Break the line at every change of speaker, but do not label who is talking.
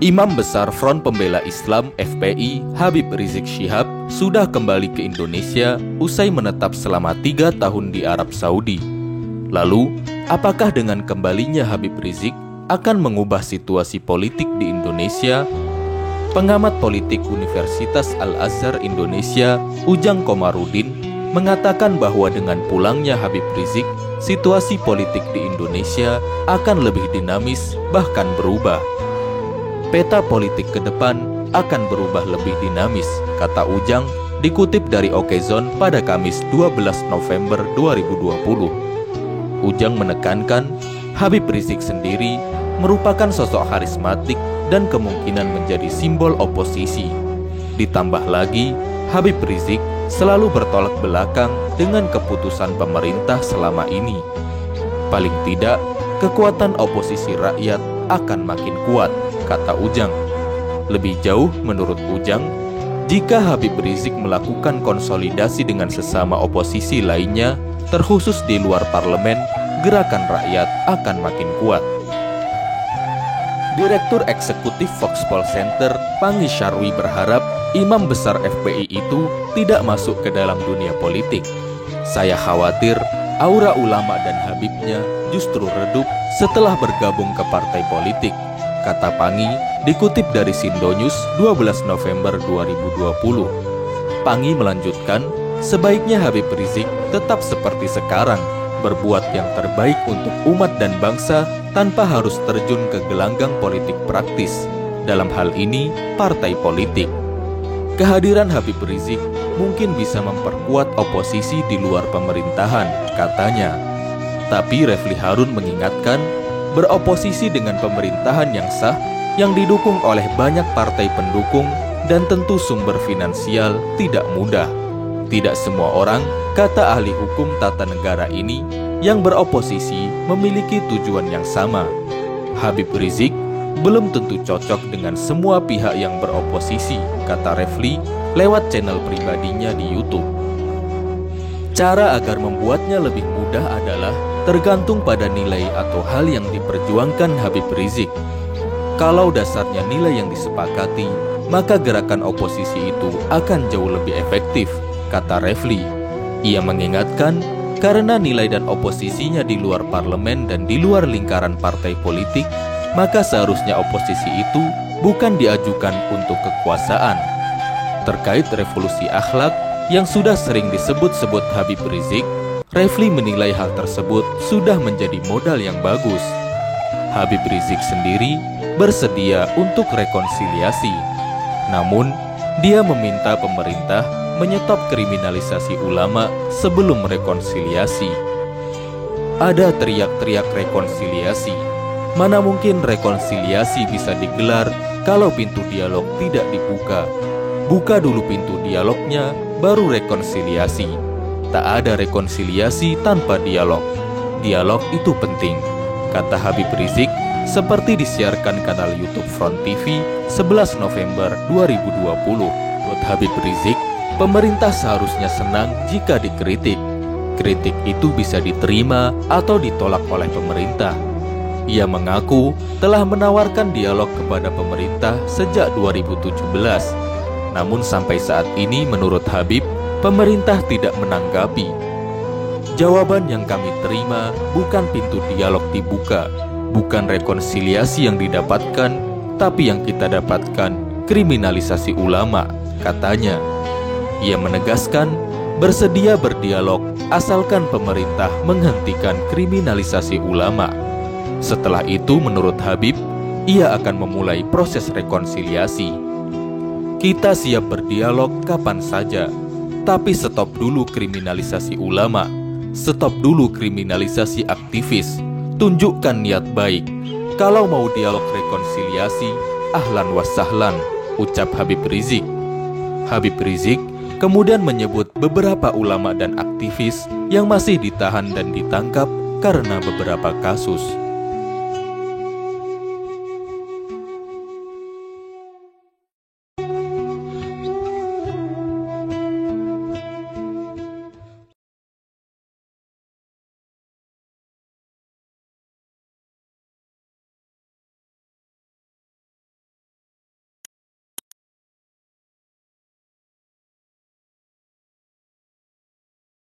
Imam Besar Front Pembela Islam (FPI) Habib Rizik Syihab sudah kembali ke Indonesia usai menetap selama 3 tahun di Arab Saudi. Lalu, apakah dengan kembalinya Habib Rizik akan mengubah situasi politik di Indonesia? Pengamat politik Universitas Al-Azhar Indonesia, Ujang Komarudin, mengatakan bahwa dengan pulangnya Habib Rizik, situasi politik di Indonesia akan lebih dinamis, bahkan berubah. Peta politik ke depan akan berubah lebih dinamis, kata Ujang, dikutip dari Okezon pada Kamis 12 November 2020. Ujang menekankan, Habib Rizik sendiri merupakan sosok karismatik dan kemungkinan menjadi simbol oposisi. Ditambah lagi, Habib Rizik selalu bertolak belakang dengan keputusan pemerintah selama ini. Paling tidak, kekuatan oposisi rakyat akan makin kuat, kata Ujang. Lebih jauh menurut Ujang, jika Habib Rizik melakukan konsolidasi dengan sesama oposisi lainnya, terkhusus di luar parlemen, gerakan rakyat akan makin kuat. Direktur Eksekutif Foxpol Center, Panggi Syarwi berharap Imam Besar FPI itu tidak masuk ke dalam dunia politik. Saya khawatir aura ulama dan Habibnya justru redup setelah bergabung ke partai politik, kata Panggi, dikutip dari Sindonews 12 November 2020. Panggi melanjutkan, sebaiknya Habib Rizik tetap seperti sekarang, berbuat yang terbaik untuk umat dan bangsa tanpa harus terjun ke gelanggang politik praktis, dalam hal ini partai politik. Kehadiran Habib Rizik mungkin bisa memperkuat oposisi di luar pemerintahan, katanya. Tapi Refli Harun mengingatkan, beroposisi dengan pemerintahan yang sah, yang didukung oleh banyak partai pendukung dan tentu sumber finansial tidak mudah. Tidak semua orang, kata ahli hukum tata negara ini, yang beroposisi memiliki tujuan yang sama. Habib Rizik belum tentu cocok dengan semua pihak yang beroposisi, kata Refli lewat channel pribadinya di YouTube. Cara agar membuatnya lebih mudah adalah tergantung pada nilai atau hal yang diperjuangkan Habib Rizik. Kalau dasarnya nilai yang disepakati, maka gerakan oposisi itu akan jauh lebih efektif, kata Refli. Ia mengingatkan, karena nilai dan oposisinya di luar parlemen dan di luar lingkaran partai politik, maka seharusnya oposisi itu bukan diajukan untuk kekuasaan. Terkait revolusi akhlak yang sudah sering disebut-sebut Habib Rizik, Refli menilai hal tersebut sudah menjadi modal yang bagus. Habib Rizik sendiri bersedia untuk rekonsiliasi. Namun, dia meminta pemerintah menyetop kriminalisasi ulama sebelum rekonsiliasi. Ada teriak-teriak rekonsiliasi. Mana mungkin rekonsiliasi bisa digelar kalau pintu dialog tidak dibuka? Buka dulu pintu dialognya, baru rekonsiliasi. Tak ada rekonsiliasi tanpa dialog. Dialog itu penting, kata Habib Rizik, seperti disiarkan kanal YouTube Front TV 11 November 2020. Menurut Habib Rizik, pemerintah seharusnya senang jika dikritik. Kritik itu bisa diterima atau ditolak oleh pemerintah. Ia mengaku telah menawarkan dialog kepada pemerintah sejak 2017. Namun sampai saat ini menurut Habib, pemerintah tidak menanggapi. Jawaban yang kami terima bukan pintu dialog dibuka, bukan rekonsiliasi yang didapatkan, tapi yang kita dapatkan kriminalisasi ulama, katanya. Ia menegaskan bersedia berdialog asalkan pemerintah menghentikan kriminalisasi ulama. Setelah itu menurut Habib, ia akan memulai proses rekonsiliasi. Kita siap berdialog kapan saja, tapi stop dulu kriminalisasi ulama, stop dulu kriminalisasi aktivis, tunjukkan niat baik. Kalau mau dialog rekonsiliasi, ahlan wa sahlan, ucap Habib Rizik. Habib Rizik kemudian menyebut beberapa ulama dan aktivis yang masih ditahan dan ditangkap karena beberapa kasus.